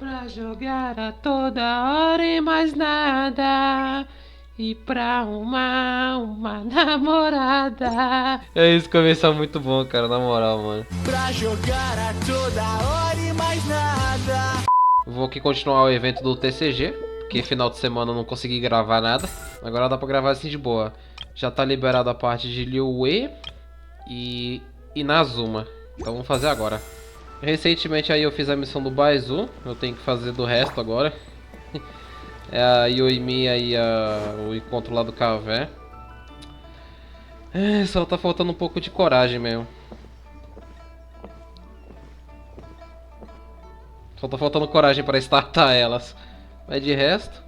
Pra jogar a toda hora e mais nada. E pra uma namorada. É isso, começou muito bom, cara, na moral, mano. Pra jogar a toda hora e mais nada. Vou aqui continuar o evento do TCG, porque final de semana eu não consegui gravar nada. Agora dá pra gravar assim de boa. Já tá liberada a parte de Liyue e Inazuma. Então vamos fazer agora. Recentemente aí eu fiz a missão do Baizu. Eu tenho que fazer do resto agora. É a Yoimi aí, o encontro lá do Cavé. Só tá faltando um pouco de coragem mesmo. Só tá faltando coragem para startar elas. Mas de resto...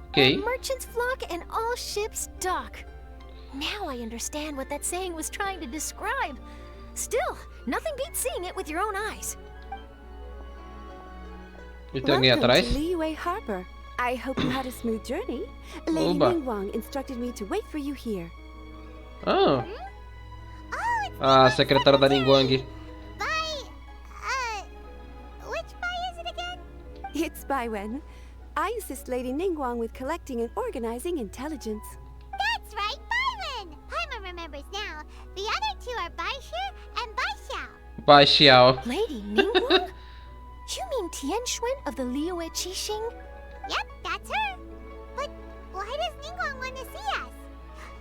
Ok. Merchants flock and all ships dock. Now I understand what that saying was trying to describe. Still, nothing beats seeing it with your own eyes. E tem alguém atrás? Liyue Harbor. I hope you had a smooth journey. Lady Ningguang instructed me to wait for you here. Ah. A secretária da Ningguang. Which buy is it again? It's Baiwen. I assist Lady Ningguang with collecting and organizing intelligence. That's right, Byron! Paimon remembers now. The other two are Baishu and Baishao. Baixao. Lady Ningguang? You mean Tianxuan of the Liyue Qixing? Yep, that's her. But why does Ningguang want to see us?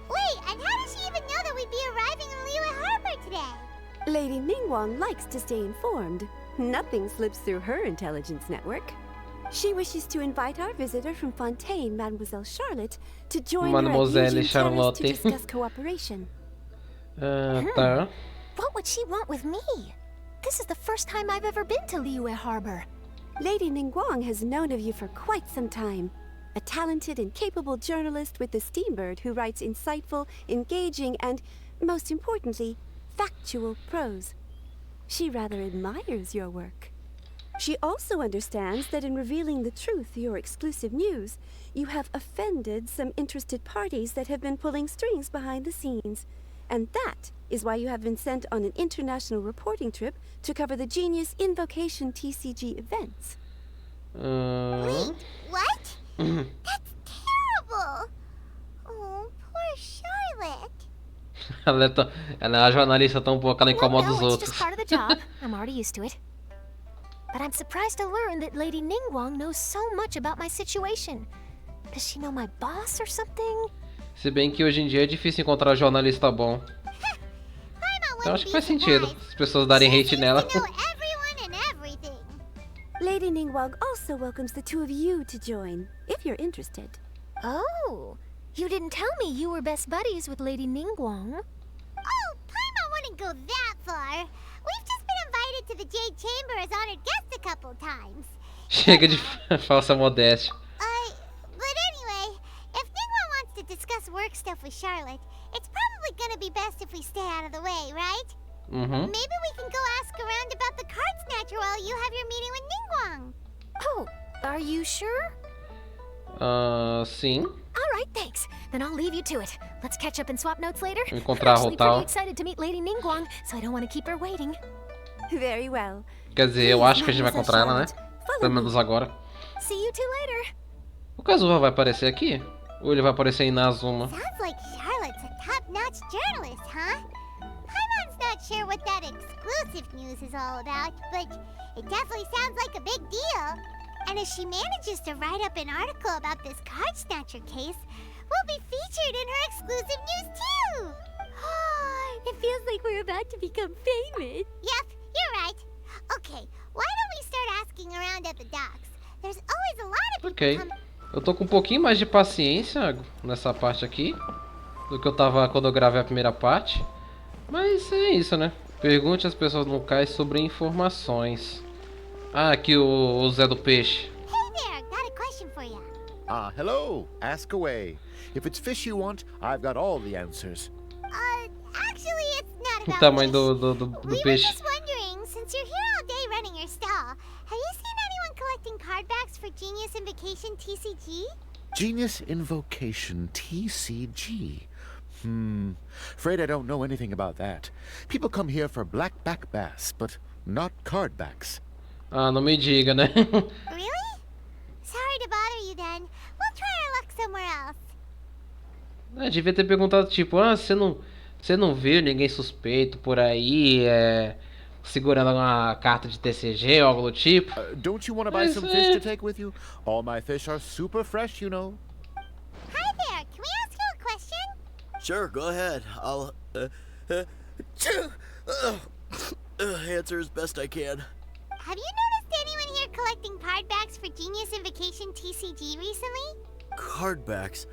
Wait, and how does she even know that we'd be arriving in Liyue Harbor today? Lady Ningguang likes to stay informed. Nothing slips through her intelligence network. She wishes to invite our visitor from Fontaine, Mademoiselle Charlotte, to join her at Mademoiselle Eugene Charlotte. Terrace to discuss cooperation. Tá. What would she want with me? This is the first time I've ever been to Liyue Harbor. Lady Ningguang has known of you for quite some time. A talented and capable journalist with the Steambird who writes insightful, engaging, and, most importantly, factual prose. She rather admires your work. She also understands that in revealing the truth, your exclusive news, you have offended some interested parties that have been pulling strings behind the scenes. And that is why you have been sent on an international reporting trip to cover the Genius Invocation TCG events. Wait, what? That's terrible! Oh, poor Charlotte. Ela é uma jornalista tão boa que ela incomoda os It's outros. just part of the job. I'm already used to it. But I'm surprised to learn that Lady Ningguang knows so much about my situation. Does she know my boss or something? Se bem que hoje em dia é difícil encontrar jornalista bom. Então acho que faz sentido as pessoas darem hate nela. Lady Ningguang also welcomes the two of you to join, if you're interested. Oh, you didn't tell me you were best buddies with Lady Ningguang. Oh, Paimon wouldn't go that far. We've just been invited to the Jade Chamber as honored guests a couple times. Chega de falsa modéstia. But anyway, if Ningguang wants to discuss work stuff with Charlotte, it's probably gonna be best if we stay out of the way, right? Uhum. Maybe we can go ask around about the card snatcher while you have your meeting with Ningguang. Oh, are you sure? Sim. All right, thanks. Then I'll leave you to it. Let's catch up and swap notes later. Encontrar I'm actually Hutao. pretty excited to meet Lady Ningguang, so I don't want to keep her waiting. Very well. Quer dizer, eu acho que a gente vai encontrar ela, né? Pelo menos agora. See you two later. O Kazuha vai aparecer aqui? Ou ele vai aparecer em Inazuma? Sounds like Charlotte's a top-notch journalist, huh? Paimon's not sure what that exclusive news is all about, but it definitely sounds like a big deal. And if she manages to write up an article about this card snatcher case, we'll be featured in her exclusive news too! It feels like we're about to become famous. Yep, you're right. Okay, why don't we start asking around at the docks? There's always a lot of people Ok. Eu tô com um pouquinho mais de paciência nessa parte aqui do que eu tava quando eu gravei a primeira parte. Mas é isso, né? Pergunte às pessoas locais sobre informações. Ah, aqui o Zé do Peixe. Hey there, got a question for you. Hello. Ask away. If it's fish you want, I've got all the answers. Actually, it's not O about tamanho fish. do We were peixe. just wondering, since you're here all day running your stall, have you seen anyone collecting card backs for Genius Invocation TCG? Genius Invocation TCG. Afraid I don't know anything about that. People come here for blackback bass, but not cardbacks. Ah, não me diga, né? Really? Sorry to bother you then. We'll try our luck somewhere else. Devia ter perguntado, tipo, você não viu ninguém suspeito por aí, segurando uma carta de TCG ou algo do tipo? Don't you want to buy some fish to take with you? All my fish are super fresh, you know. Hi there, can we ask you a question? Sure, go ahead. I'll answer as best I can. Have you noticed anyone here collecting cardbacks for Genius Invocation TCG recently? Cardbacks?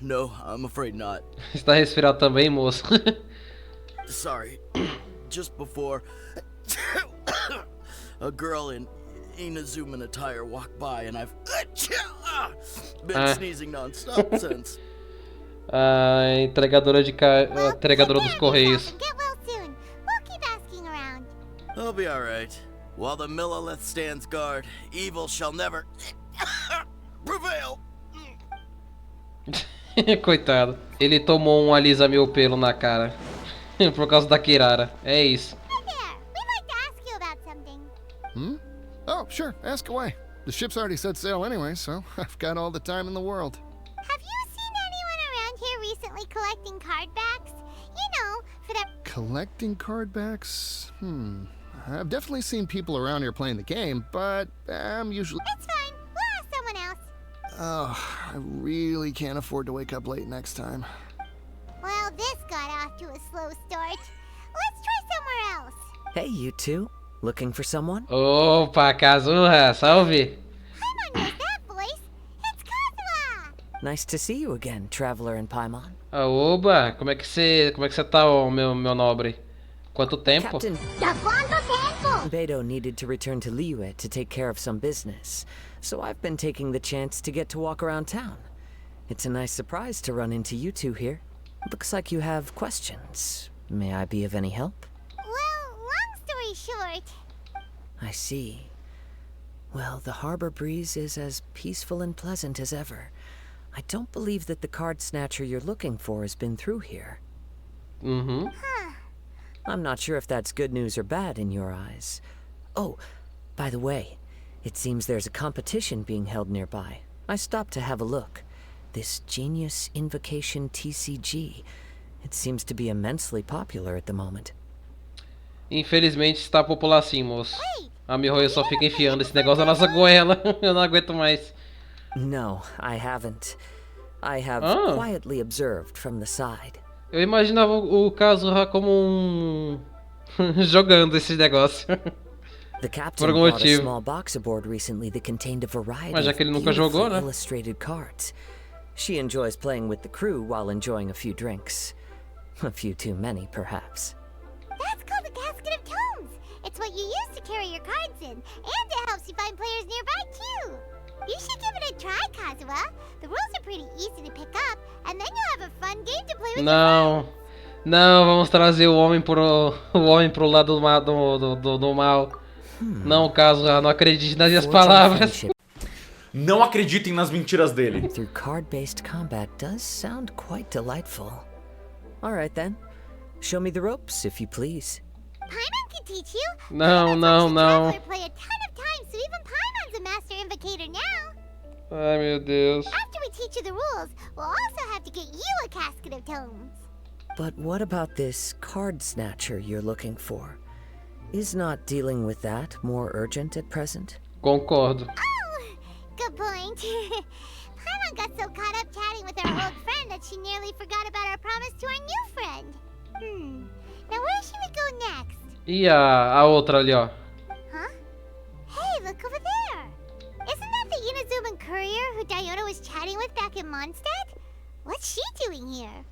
No, I'm afraid not. Está resfriado também, moço? Sorry. Just before, a girl in Inazuman attire walked by and I've been sneezing non-stop since. A entregadora dos correios. Get well soon. We'll keep asking around. I'll be alright. While the Millilith stands guard, evil shall never prevail. Coitado. Ele tomou um alisa meu pelo na cara. Por causa da Kirara. É isso. Hi there. We'd like to ask you about something. Oh, sure, ask away. The ship's already set sail anyway, so I've got all the time in the world. Have you seen anyone around here recently collecting cardbacks? You know, for the... Collecting cardbacks? I've definitely seen people around here playing the game, but I'm usually... It's fine. We'll ask someone else. Oh, I really can't afford to wake up late next time. Well, this got off to a slow start. Let's try somewhere else. Hey, you two. Looking for someone? Opa, Kazuha, salve! Paimon knows that voice. It's Kazuha. Nice to see you again, Traveler and Paimon. Oba, como é que você tá, ô, meu nobre? Quanto tempo? Captain Quanto tempo? Beidou needed to return to Liyue to take care of some business, so I've been taking the chance to get to walk around town. It's a nice surprise to run into you two here. Looks like you have questions. May I be of any help? Well, long story short... I see. Well, the harbor breeze is as peaceful and pleasant as ever. I don't believe that the card snatcher you're looking for has been through here. Huh. I'm not sure if that's good news or bad in your eyes. Oh, by the way, it seems there's a competition being held nearby. I stopped to have a look. This Genius Invocation TCG. It seems to be immensely popular at the moment. Infelizmente está popular assim, moço. A Mihoyo só fica enfiando esse negócio na nossa goela. Eu não aguento mais. No, I haven't. I have quietly observed from the side. Eu imaginava o Kazuha como jogando esse negócio. The captain Por algum bought a motivo. small box aboard recently that contained a variety Mas já of que ele nunca jogou, beautifully né? illustrated cards. She enjoys playing with the crew while enjoying a few drinks. A few too many, perhaps. That's called a casket of tomes. It's what you use to carry your cards in, and it helps you find players nearby too. You should give it a try, Kazuha. The rules are pretty easy to pick up, and then you'll have a fun game to play with Não, não, vamos trazer o homem pro lado do mal. Não, Kazuha, não acredite nas minhas palavras. Não acreditem nas mentiras dele. Through card-based combat does sound quite delightful. All right then. Show me the ropes, if you please. Paimon can teach you. Não, Paimon's não, watched the não. Traveler play a ton of times, so even Paimon's a master invocator now. Ai, meu Deus. After we teach you the rules, we'll also have to get you a casket of tomes. But what about this card snatcher you're looking for? Is not dealing with that more urgent at present? Concordo. Oh, good point. Paimon got so caught up chatting with our old friend that she nearly forgot about our promise to our new friend. Now where should we go next? E a outra ali, ó. Huh? Hey, look over there. Isn't that the Inazuman courier who Diona was chatting with back in Mondstadt? What's she doing here?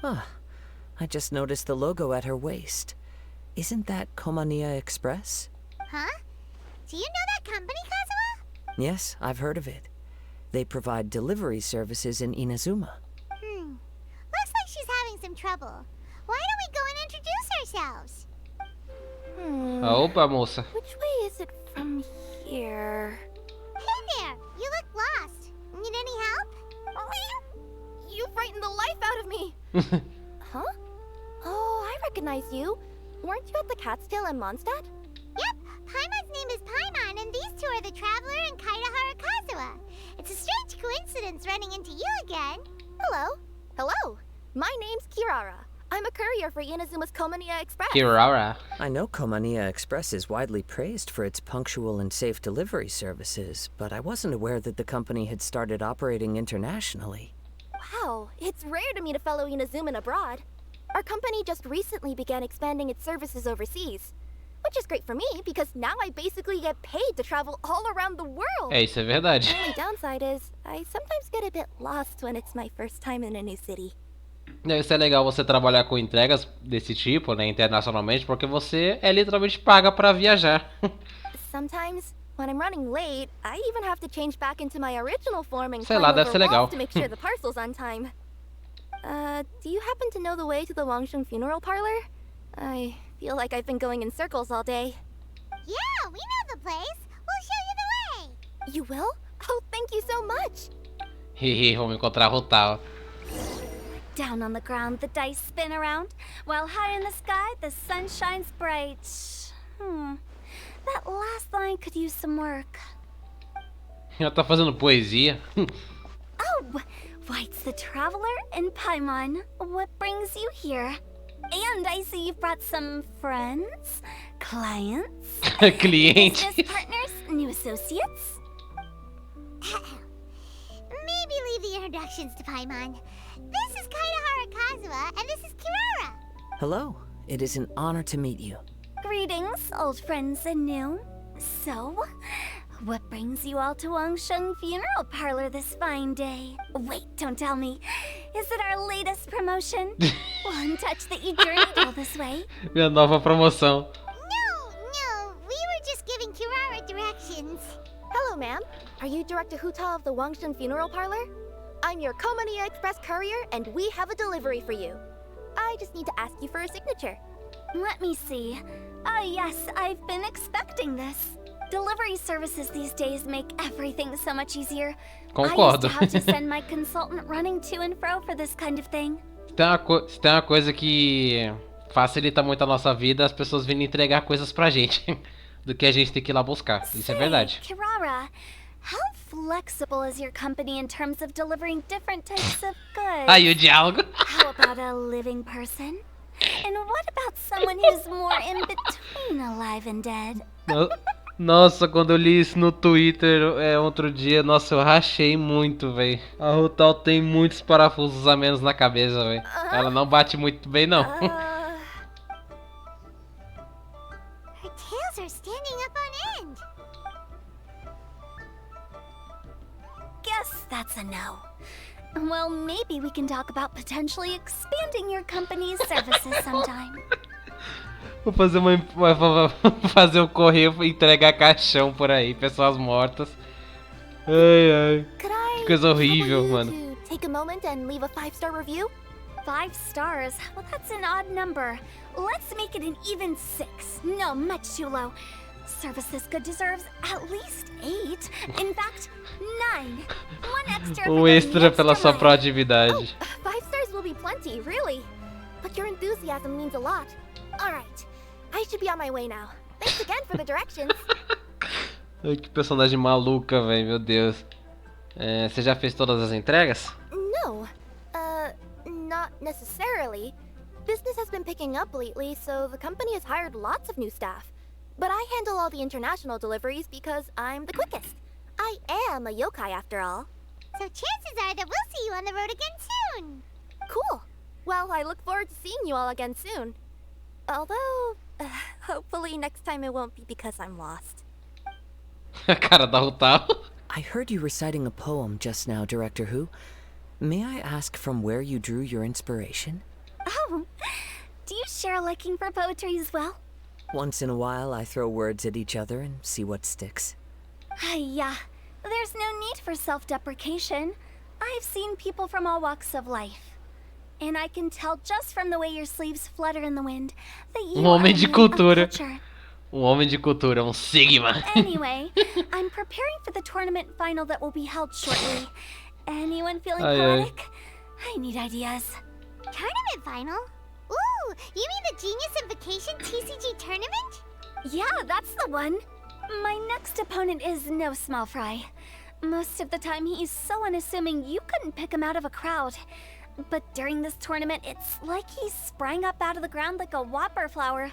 Ah, I just noticed the logo at her waist. Isn't that Companhia Express? Huh? Do you know that company, Kazuha? Yes, I've heard of it. They provide delivery services in Inazuma. Looks like she's having some trouble. Why don't we go and introduce ourselves? Opa, moça. Which way is it from here? Hey there, you look lost. Need any help? You frightened Huh? Oh, I recognize you. Weren't you at the Cat's Tail in Mondstadt? Yep, Paimon's name is Paimon, and these two are the Traveler and Kaitahara Kazuha. It's a strange coincidence running into you again. Hello. Hello. My name's Kirara. I'm a courier for Inazuma's Companhia Express. Kirara. I know Companhia Express is widely praised for its punctual and safe delivery services, but I wasn't aware that the company had started operating internationally. Wow, it's rare to meet a fellow Inazuman abroad. Our company just recently began expanding its services overseas. Which is great for me, because now I basically get paid to travel all around the world. É, isso é verdade. The only downside is, I sometimes get a bit lost when it's my first time in a new city. Isso é legal você trabalhar com entregas desse tipo, né, internacionalmente, porque você é literalmente paga pra viajar. Sometimes, when I'm running late, I even have to change back into my original form and Sei climb lá, over deve ser legal. walls to make sure the parcel's on time. Do you happen to know the way to the Wangsheng funeral parlor? I feel like I've been going in circles all day. Yeah, we know the place. We'll show you the way. You will? Oh, thank you so much! Hehe, vamos encontrar Hutao. Down on the ground, the dice spin around, while high in the sky, the sun shines bright. That last line could use some work. Ela tá fazendo poesia. Oh, White's the Traveler and Paimon. What brings you here? And I see you've brought some friends, clients, Cliente. business partners, new associates. Maybe leave the introductions to Paimon. This is Kaitahara Kazuha, and this is Kirara. Hello, it is an honor to meet you. Greetings, old friends and new. So, what brings you all to Wangsheng Funeral Parlor this fine day? Wait, don't tell me. Is it our latest promotion? One touch that you journeyed all this way? Minha nova promoção. No, we were just giving Kirara directions. Hello, ma'am. Are you Director Hutao of the Wangsheng Funeral Parlor? I'm your Companhia Express courier, and we have a delivery for you. I just need to ask you for a signature. Let me see. Ah, yes, I've been expecting this. Delivery services these days make everything so much easier. I used Concordo. to have to send my consultant running to and fro for this kind of thing. Se tem uma coisa que facilita muito a nossa vida, as pessoas virem entregar coisas pra gente. Do que a gente ter que ir lá buscar. Isso é verdade. Kirara, how flexible is your company in terms of delivering different types of goods? Aí o diálogo. How about a living person? And what about someone who's more in between alive and dead? Nossa, quando eu li isso no Twitter outro dia, nossa, eu rachei muito, velho. A Hutao tem muitos parafusos a menos na cabeça, velho. Ela não bate muito bem, não. Her tails are standing up on end. Guess that's a no. Well, maybe we can talk about potentially expanding your company's services sometime. Vou fazer um correio e entregar caixão por aí, pessoas mortas. Ai. Could I Que coisa horrível, trouble you mano. to take a moment and leave a 5-star review? 5 stars? Well, that's an odd number. Let's make it an even 6. No, much too low. Service this good deserves at least 8. In fact, 9. One extra for Um the extra pela extra sua mile. proatividade. 5 stars will be plenty, really. But your enthusiasm means a lot. Alright, I should be on my way now. Thanks again for the directions. Ai, que personagem maluca, velho, meu Deus. Você já fez todas as entregas? No, not necessarily. Business has been picking up lately, so the company has hired lots of new staff. But I handle all the international deliveries because I'm the quickest. I am a yokai after all. So chances are that we'll see you on the road again soon. Cool. Well, I look forward to seeing you all again soon. Although, hopefully next time it won't be because I'm lost. A cara da Hutao. I heard you reciting a poem just now, Director Who. May I ask from where you drew your inspiration? Oh, do you share a liking for poetry as well? Once in a while, I throw words at each other and see what sticks. Yeah, there's no need for self-deprecation. I've seen people from all walks of life. And I can tell just from the way your sleeves flutter in the wind that you Homem are de a man of cultura. culture. Homem de cultura, Sigma. Anyway, I'm preparing for the tournament final that will be held shortly. Anyone feeling Ai, ai. poetic? I need ideas. tournament final? Ooh, you mean the Genius Invocation TCG tournament? Yeah, that's the one. My next opponent is no small fry. Most of the time he's so unassuming you couldn't pick him out of a crowd. But during this tournament, it's like he sprang up out of the ground like a whopper flower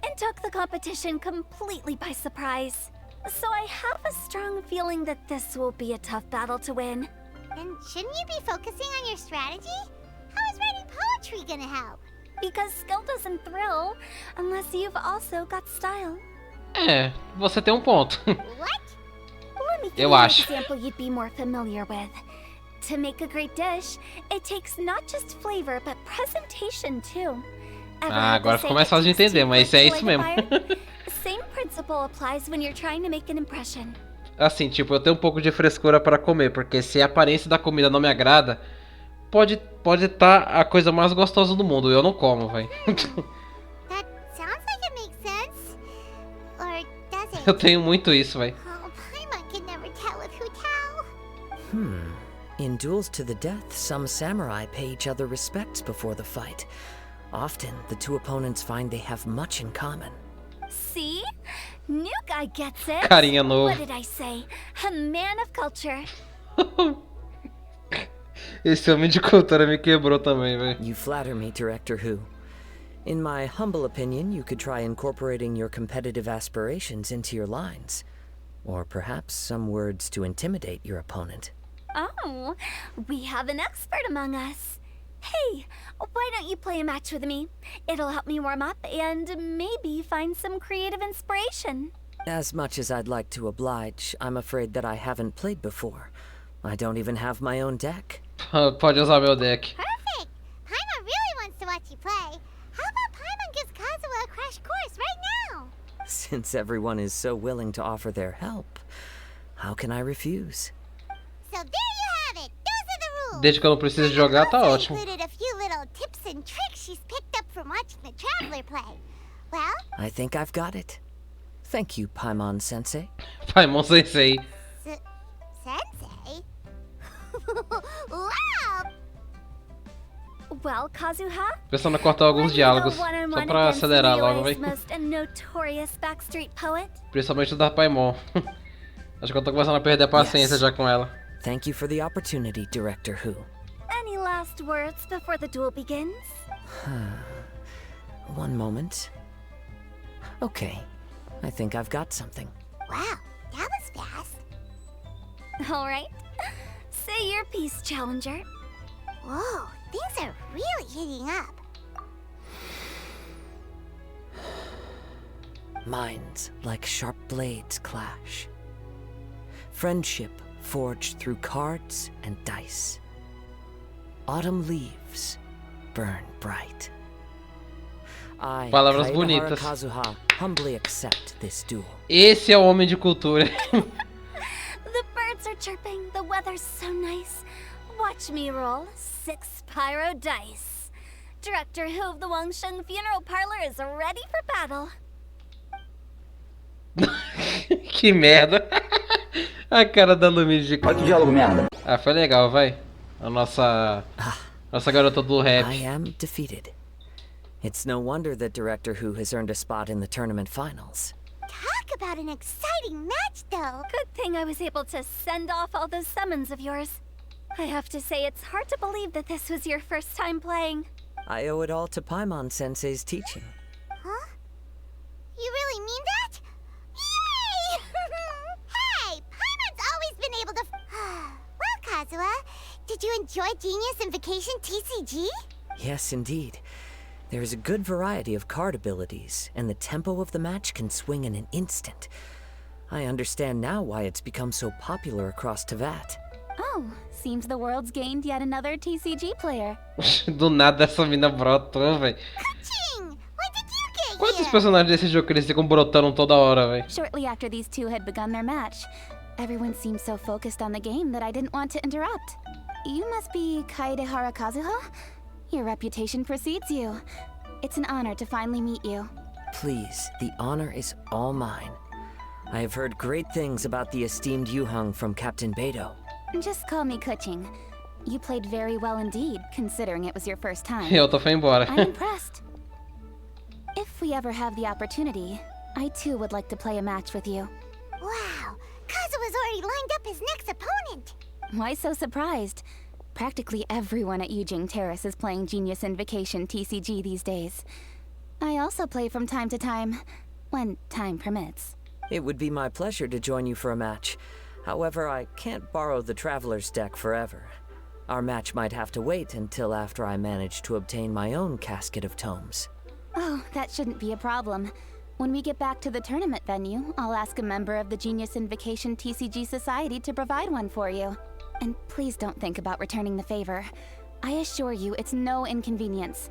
and took the competition completely by surprise. So I have a strong feeling that this will be a tough battle to win. And shouldn't you be focusing on your strategy? How is writing poetry gonna help? Because skill doesn't thrill unless you've also got style. É, você tem um ponto. What? Let me give Eu you an acho. example you'd be more familiar with. To make a great dish, it takes not just flavor, but presentation too. Agora ficou mais fácil de entender, mas é isso mesmo. Same principle applies when you're trying to make an impression. Assim, tipo, eu tenho um pouco de frescura para comer, porque se a aparência da comida não me agrada, pode tá a coisa mais gostosa do mundo, eu não como, velho. That sounds like it makes sense. Or does it? Eu tenho muito isso, velho. Oh, Paimon can never tell with Hutao. In duels to the death, some samurai pay each other respects before the fight. Often, the two opponents find they have much in common. See? New guy gets it. Carinha novo. What did I say? A man of culture. Esse homem de cultura me quebrou também, velho. You flatter me, Director Who. In my humble opinion, you could try incorporating your competitive aspirations into your lines. Or perhaps some words to intimidate your opponent. Oh, we have an expert among us. Hey, why don't you play a match with me? It'll help me warm up and maybe find some creative inspiration. As much as I'd like to oblige, I'm afraid that I haven't played before. I don't even have my own deck. Pode usar meu deck. Perfect. Paimon really wants to watch you play. How about Paimon gives Kazuha a crash course right now? Since everyone is so willing to offer their help, how can I refuse? So there you have it. Those are the rules. Desde que eu não preciso jogar, tá Also ótimo. included a few little tips and tricks she's picked up from watching the Traveler play. Well, I think I've got it. Thank you, Paimon Sensei. Paimon Sensei. Sensei? Wow! Well, Kazuha, Pensando em cortar alguns diálogos, só one-on-one pra against acelerar logo, Liyue's velho. most notorious backstreet poet. Principalmente o da Paimon. Acho que eu tô começando a perder a paciência Yes. já com ela. Thank you for the opportunity, Director Who. Any last words before the duel begins? One moment. Okay, I think I've got something. Wow, that was fast. All right. Say your piece, Challenger. Whoa, things are really heating up. Minds like sharp blades clash. Friendship forged through cards and dice. Autumn leaves burn bright. I, Palavras Kaedehara bonitas. Kazuha, humbly accept this duel. Esse é o homem de cultura. The birds are chirping, the weather's so nice. Watch me roll 6 pyro dice. Director Who of the Wangsheng Funeral Parlor is ready for battle. Que merda. A cara da Lumi de... Olha que diálogo merda. Ah, foi legal, vai. A nossa garota do rap. I am defeated. It's no wonder that Director Who has earned a spot in the tournament finals. Talk about an exciting match, though. Good thing I was able to send off all those summons of yours. I have to say, it's hard to believe that this was your first time playing. I owe it all to Paimon Sensei's teaching. Huh? You really mean that? Yay! Hey, Paimon's always been able to... Well, Kazuha, did you enjoy Genius Invocation TCG? Yes, indeed. There is a good variety of card abilities, and the tempo of the match can swing in an instant. I understand now why it's become so popular across Teyvat. Oh, seems the world's gained yet another TCG player. Do nada essa mina brotou, velho. Kuching! When did you get Quantos here? personagens desse jogo que eles ficam brotando toda hora, velho? Shortly after these two had begun their match, everyone seemed so focused on the game that I didn't want to interrupt. You must be Kaedehara Kazuha? Your reputation precedes you. It's an honor to finally meet you. Please, the honor is all mine. I have heard great things about the esteemed Yuheng from Captain Beidou. Just call me Kuching. You played very well indeed, considering it was your first time. E outra foi embora. I'm impressed. If we ever have the opportunity, I too would like to play a match with you. Wow, Kazuha's already lined up his next opponent. Why so surprised? Practically everyone at Yujing Terrace is playing Genius Invocation TCG these days. I also play from time to time, when time permits. It would be my pleasure to join you for a match. However, I can't borrow the Traveler's deck forever. Our match might have to wait until after I manage to obtain my own casket of tomes. Oh, that shouldn't be a problem. When we get back to the tournament venue, I'll ask a member of the Genius Invocation TCG Society to provide one for you. And please don't think about returning the favor. I assure you it's no inconvenience.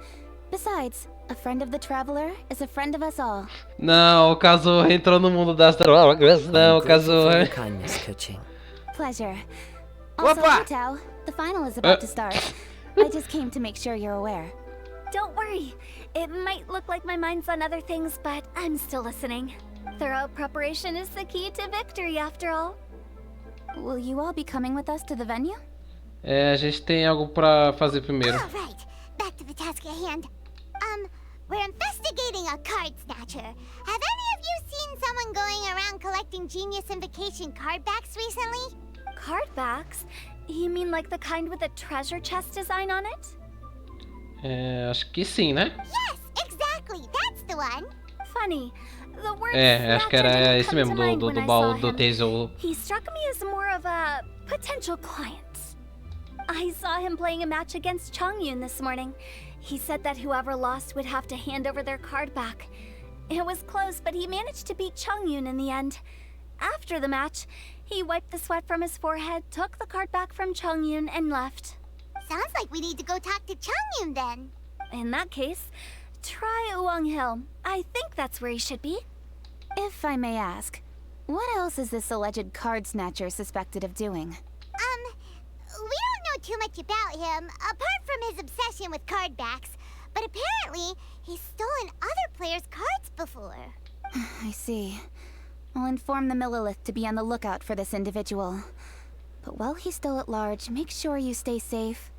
Besides, a friend of the Traveler is a friend of us all. Não, o Kazuha entrou no mundo das drogas. Não, Kazuha. Kindness, coaching. Pleasure. Also, Opa! Hutao, the final is about to start. I just came to make sure you're aware. Don't worry. It might look like my mind's on other things, but I'm still listening. Thorough preparation is the key to victory, after all. Will you all be coming with us to the venue? É, a gente tem algo pra fazer primeiro. All right, back to the task at hand. We're investigating a card snatcher. Have any of you seen someone going around collecting Genius Invocation card backs recently? Card backs? You mean like the kind with a treasure chest design on it? É, acho que sim, né? Yes, exactly. That's the one. Funny. The word É, acho que snatcher era didn't esse come mesmo, to mind do when I baú saw do him. tesouro. He struck me as more of a potential client. I saw him playing a match against Chongyun this morning. He said that whoever lost would have to hand over their card back. It was close, but he managed to beat Chongyun in the end. After the match, he wiped the sweat from his forehead, took the card back from Chongyun, and left. Sounds like we need to go talk to Chongyun then. In that case, try Uwang Hill. I think that's where he should be. If I may ask, what else is this alleged card snatcher suspected of doing? We don't know too much about him, apart from his obsession with card backs. But apparently, he's stolen other players' cards before. I see. I'll inform the Millilith to be on the lookout for this individual. But while he's still at large, make sure you stay safe.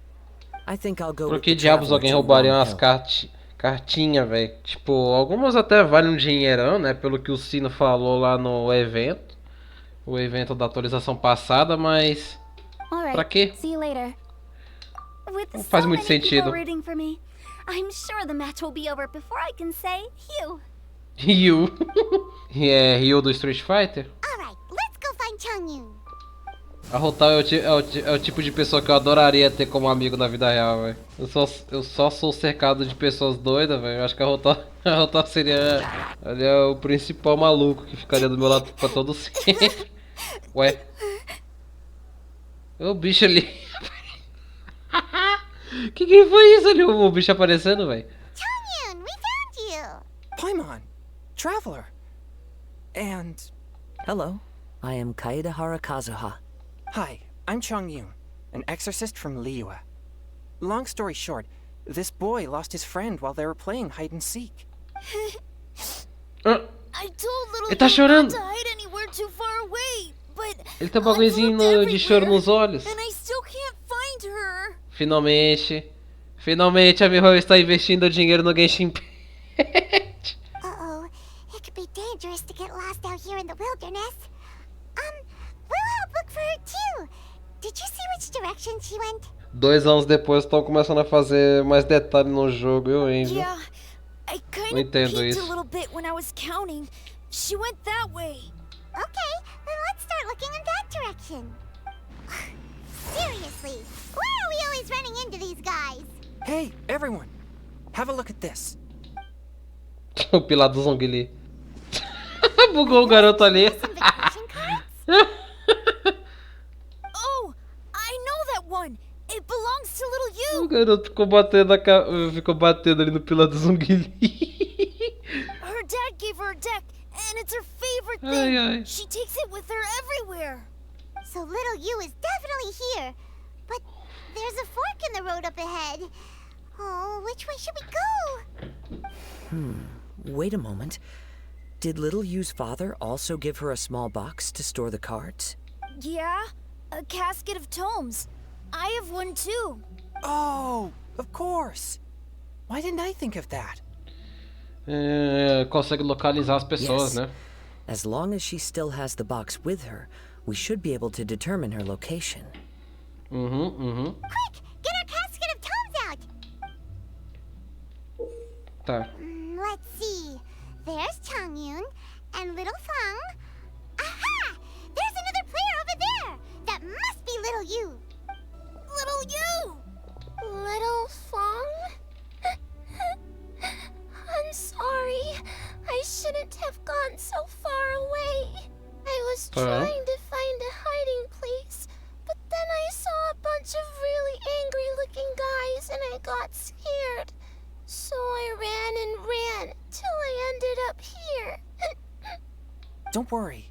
I think I'll go Por with que the diabos Traveler alguém to roubaria Uwang umas Hill. cartinhas, velho? Tipo, algumas até valem um dinheirão, né? Pelo que o Sino falou lá no evento. O evento da atualização passada, mas... All right. Pra quê? See you later. With Não faz so muito many people sentido. rooting for me, I'm sure the match will be over before I can say Hugh. Ryu. É Ryu do Street Fighter? Alright, let's go find Chongyun. A Hutao é o tipo de pessoa que eu adoraria ter como amigo na vida real, velho. Eu só sou cercado de pessoas doidas, velho. Eu acho que a Hutao seria o principal maluco que ficaria do meu lado pra todo sempre. Ué. O bicho ali. que foi isso ali? O bicho aparecendo, velho. Chongyun, we found you. Paimon, Traveler. And... Hello, I am Kaedahara Kazuha. Hi, I'm Chongyun, an exorcist from Liyue. Long story short, this boy lost his friend while they were playing hide and seek. I told little Ele tá chorando. not to hide anywhere too far away, but Ele tem um bagulhozinho de choro nos olhos. and I still can't find her. Finalmente a Miho está investindo dinheiro no Genshin. Uh-oh, it could be dangerous to get lost out here in the wilderness. We'll help look for her too. Did you see which direction she went? 2 anos depois estão começando a fazer mais detalhes no jogo, eu Angel. Yeah, I kind Não of entendo peeked isso. a little bit when I was counting. She went that way. Okay, then let's start looking in that direction. Seriously, why are we always running into these guys? Hey, everyone! Have a look at this. O pilar do Zongli. Bugou o garoto ali. Oh, I know that one. It belongs to little O you. garoto ficou batendo ali no pilar do Zongli. Her dad gave her a deck, and it's her favorite Ay, thing. ay. She takes it with her everywhere. So little you is definitely here. But there's a fork in the road up ahead. Oh, which way should we go? Wait a moment. Did Little Yu's father also give her a small box to store the cards? Yeah, a casket of tomes. I have one too. Oh, of course. Why didn't I think of that? Consegue localizar as pessoas, Yes. né? As long as she still has the box with her, we should be able to determine her location. Quick! Get our casket of tomes out! Tá. Let's see. There's Chongyun and Little Fang. Aha! There's another player over there! That must be Little Yu. Little Yu! Little Fang? I'm sorry. I shouldn't have gone so far away. I was trying to find a hiding place, but then I saw a bunch of really angry-looking guys and I got scared. So I ran till I ended up here. Don't worry.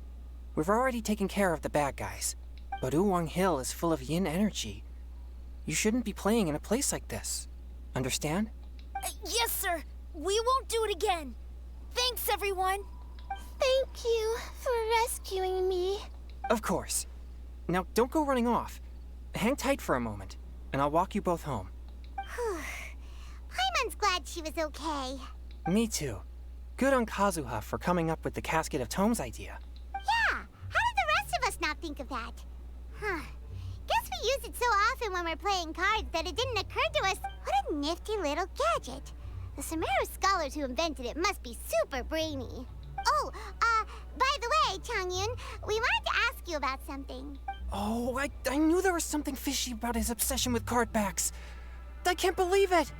We've already taken care of the bad guys. But Uwang Hill is full of yin energy. You shouldn't be playing in a place like this. Understand? Yes, sir. We won't do it again. Thanks, everyone. Thank you for rescuing me. Of course. Now, don't go running off. Hang tight for a moment, and I'll walk you both home. Paimon's glad she was okay. Me too. Good on Kazuha for coming up with the Casket of Tomes idea. Yeah, how did the rest of us not think of that? Huh. Guess we use it so often when we're playing cards that it didn't occur to us. What a nifty little gadget. The Sumeru scholars who invented it must be super brainy. Oh, by the way, Chongyun, we wanted to ask you about something. Oh, I knew there was something fishy about his obsession with card backs. I can't believe it!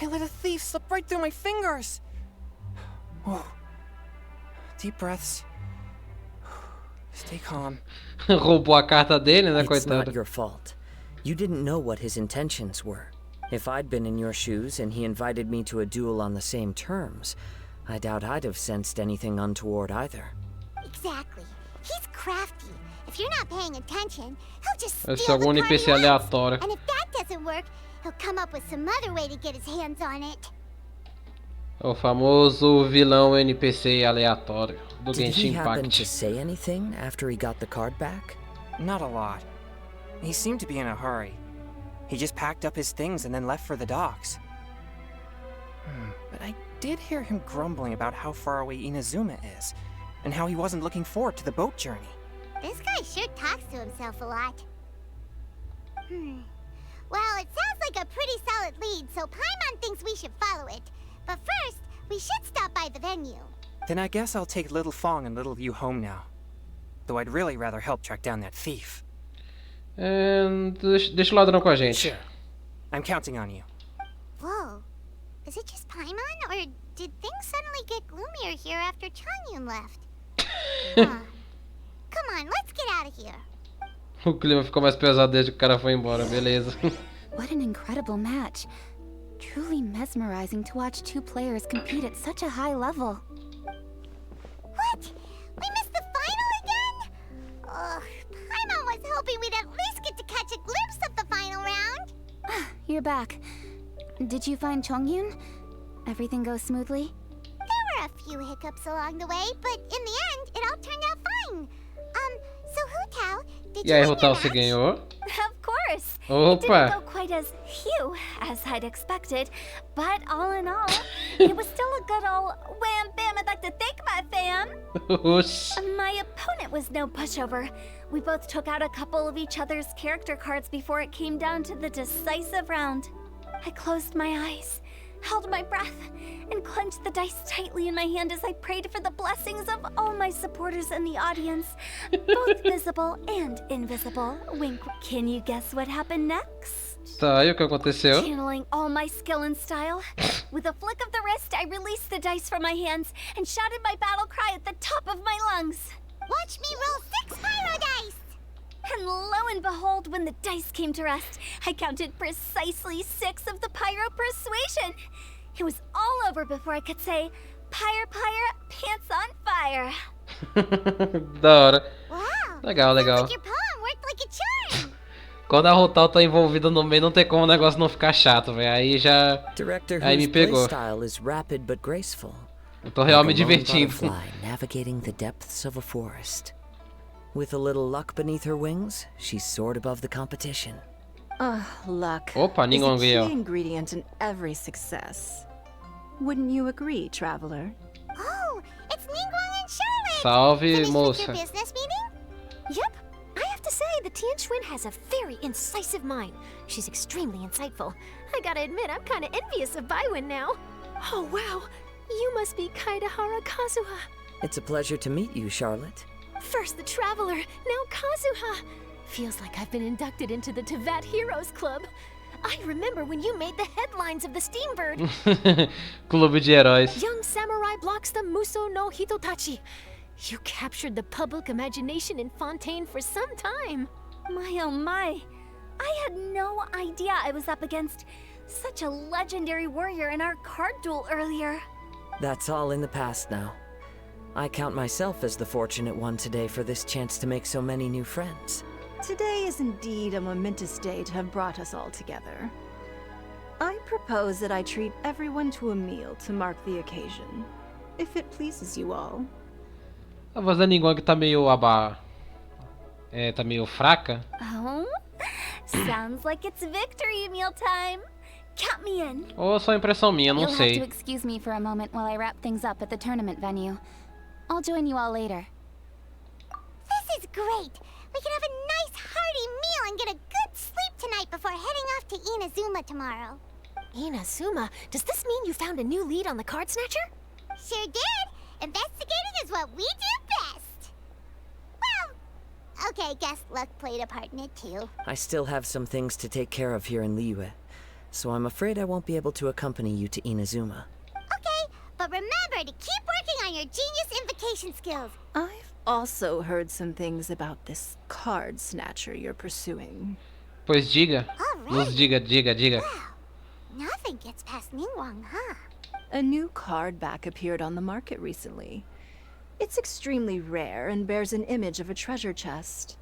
I let a thief slip right through my fingers! Whoa. Deep breaths. Stay calm. Roubou a carta dele, né, It's not coitado? your fault. You didn't know what his intentions were. If I'd been in your shoes and he invited me to a duel on the same terms, I doubt I'd have sensed anything untoward either. Exactly. He's crafty. If you're not paying attention, he'll just Esse steal é algum the card NPC he wants. aleatório. And if that doesn't work, he'll come up with some other way to get his hands on it. O famoso vilão NPC aleatório do Did he Genshin happen to Impact. say anything after he got the card back? Not a lot. He seemed to be in a hurry. He just packed up his things and then left for the docks. But I did hear him grumbling about how far away Inazuma is, and how he wasn't looking forward to the boat journey. This guy sure talks to himself a lot. Well, it sounds like a pretty solid lead, so Paimon thinks we should follow it. But first, we should stop by the venue. Then I guess I'll take Little Fong and Little Yu home now. Though I'd really rather help track down that thief. Deixa o ladrão com a gente. Sure. I'm counting on you. Whoa. Is it just Paimon, or did things suddenly get gloomier here after Chongyun left? Huh. Come on, let's get out of here. O clima ficou mais pesado desde que o cara foi embora, beleza. What an incredible match. Truly mesmerizing to watch two players compete at such a high level. What? We missed the final again? Ugh, Paimon was hoping we'd at least get to catch a glimpse of the final round. You're back. Did you find Chongyun? Everything goes smoothly? There were a few hiccups along the way, but in the end, it all turned out fine. So Hutao, did E you aí, win your Hutao, match? você ganhou? Of course. It Opa! didn't go quite as phew as I'd expected, but all in all, it was still a good old wham bam. I'd like to thank my fam. Oxi. My opponent was no pushover. We both took out a couple of each other's character cards before it came down to the decisive round. I closed my eyes, held my breath, and clenched the dice tightly in my hand as I prayed for the blessings of all my supporters in the audience, both visible and invisible. Wink. Can you guess what happened next? Tá, e o que aconteceu? Channeling all my skill and style, with a flick of the wrist, I released the dice from my hands and shouted my battle cry at the top of my lungs. Watch me roll 6 pyro dice! And lo and behold, when the dice came to rest, I counted precisely 6 of the pyro persuasion. It was all over before I could say, pyre, pants on fire. Da hora. Wow! Legal, legal. Sounds like your poem worked like a charm! Quando a Hutao tá envolvida no meio, não tem como o negócio não ficar chato, velho. Aí já... Director Aí whose me pegou. playstyle is rapid but graceful. Eu tô realmente Like a lone divertindo. butterfly navigating the depths of a forest. With a little luck beneath her wings, she soared above the competition. Luck Opa, is a Ningguang key veio. ingredient in every success. Wouldn't you agree, traveler? Oh, it's Ningguang and Charlotte! Salve, Finished with moça. your business meeting? Yep. I have to say, the Tianquan has a very incisive mind. She's extremely insightful. I gotta admit, I'm kinda envious of Baiwen now. Oh, wow. You must be Kaidahara Kazuha. It's a pleasure to meet you, Charlotte. First the Traveler, now Kazuha. Feels like I've been inducted into the Tevat Heroes Club. I remember when you made the headlines of the Steambird. Clube de Heróis. Young samurai blocks the Muso no Hitotachi. You captured the public imagination in Fontaine for some time. My oh my. I had no idea I was up against such a legendary warrior in our card duel earlier. That's all in the past now. I count myself as the fortunate one today for this chance to make so many new friends. Today is indeed a momentous day to have brought us all together. I propose that I treat everyone to a meal to mark the occasion, if it pleases you all. A voz da Ningguang tá meio tá meio fraca. Oh? Sounds like it's victory meal time. Count me in. Ou só impressão minha, não You'll have to sei. excuse me for a moment while I wrap things up at the tournament venue. I'll join you all later. This is great! We can have a nice hearty meal and get a good sleep tonight before heading off to Inazuma tomorrow. Inazuma, does this mean you found a new lead on the Card Snatcher? Sure did! Investigating is what we do best! Well, okay, guess luck played a part in it too. I still have some things to take care of here in Liyue, so I'm afraid I won't be able to accompany you to Inazuma. Okay, but remember to keep working on your genius invocation skills. I've also heard some things about this card snatcher you're pursuing. Pois diga. Nos diga, diga. Nothing gets past Ningguang, huh? A new card back appeared on the market recently. It's extremely rare and bears an image of a treasure chest.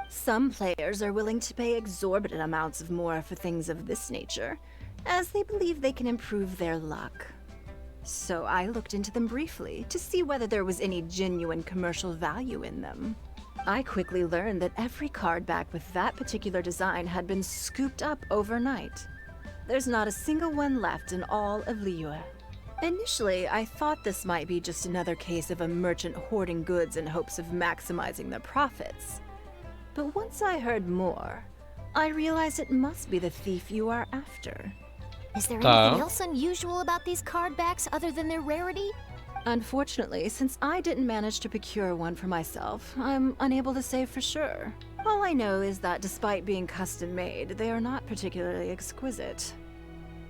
Some players are willing to pay exorbitant amounts of more for things of this nature, as they believe they can improve their luck. So I looked into them briefly to see whether there was any genuine commercial value in them. I quickly learned that every card back with that particular design had been scooped up overnight. There's not a single one left in all of Liyue. Initially, I thought this might be just another case of a merchant hoarding goods in hopes of maximizing their profits. But once I heard more, I realized it must be the thief you are after. Is there anything else unusual about these card backs other than their rarity? Unfortunately, since I didn't manage to procure one for myself, I'm unable to say for sure. All I know is that despite being custom-made, they are not particularly exquisite.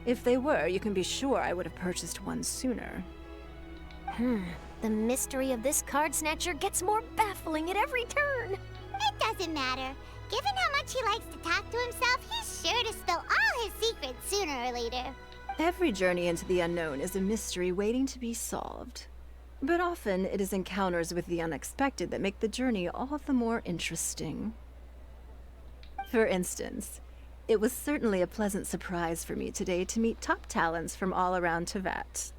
If they were, you can be sure I would have purchased one sooner. The mystery of this card snatcher gets more baffling at every turn. It doesn't matter. Given how much he likes to talk to himself, he's sure to spill all his secrets sooner or later. Every journey into the unknown is a mystery waiting to be solved. But often it is encounters with the unexpected that make the journey all the more interesting. For instance, it was certainly a pleasant surprise for me today to meet top talents from all around Tevat.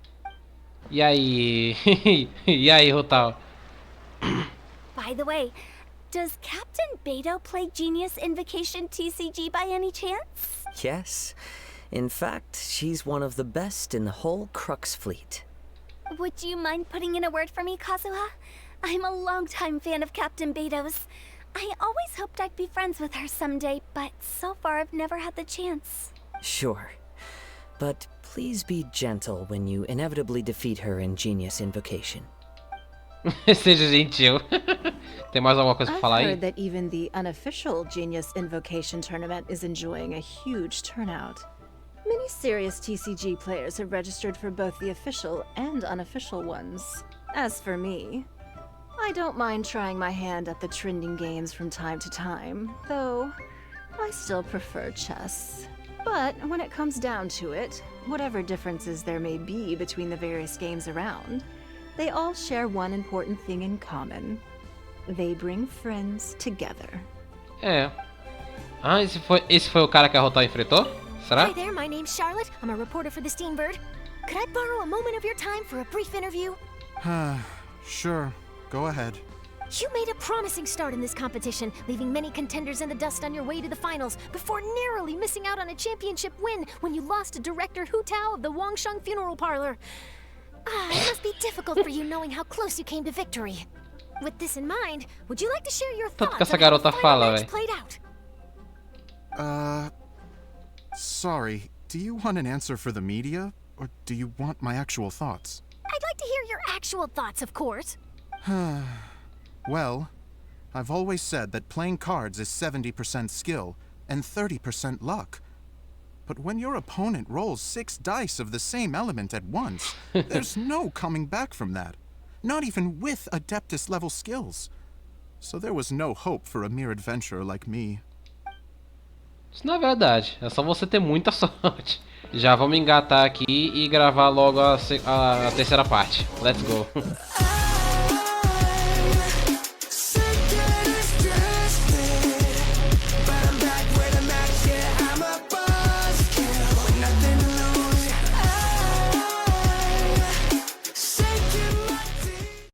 E aí? E aí, Hutao? By the way, does Captain Beto play Genius Invocation TCG by any chance? Yes. In fact, she's one of the best in the whole Crux fleet. Would you mind putting in a word for me, Kazuha? I'm a longtime fan of Captain Beto's. I always hoped I'd be friends with her someday, but so far I've never had the chance. Sure. But please be gentle when you inevitably defeat her in Genius Invocation. Seja gentil. Tem mais alguma coisa pra falar I've aí? heard that even the unofficial Genius Invocation tournament is enjoying a huge turnout. Many serious TCG players have registered for both the official and unofficial ones. As for me, I don't mind trying my hand at the trending games from time to time, though I still prefer chess. But when it comes down to it, whatever differences there may be between the various games around, they all share one important thing in common. They bring friends together. É. Ah, esse foi o cara que a Hutao enfrentou? Será? Hi there, my name's Charlotte. I'm a reporter for the Steambird. Could I borrow a moment of your time for a brief interview? Sure, go ahead. You made a promising start in this competition, leaving many contenders in the dust on your way to the finals, before narrowly missing out on a championship win when you lost to director Hutao of the Wangsheng Funeral Parlor. It must be difficult for you knowing how close you came to victory. With this in mind, would you like to share your Tanto que thoughts essa on how the garota final fala, match véi. played out? Sorry, do you want an answer for the media, or do you want my actual thoughts? I'd like to hear your actual thoughts, of course. Well, I've always said that playing cards is 70% skill and 30% luck. But when your opponent rolls 6 dice of the same element at once, there's no coming back from that. Not even with Adeptus level skills. So there was no hope for a mere adventurer like me. Isso não é verdade, é só você ter muita sorte. Já vamos engatar aqui e gravar logo a terceira parte. Let's go.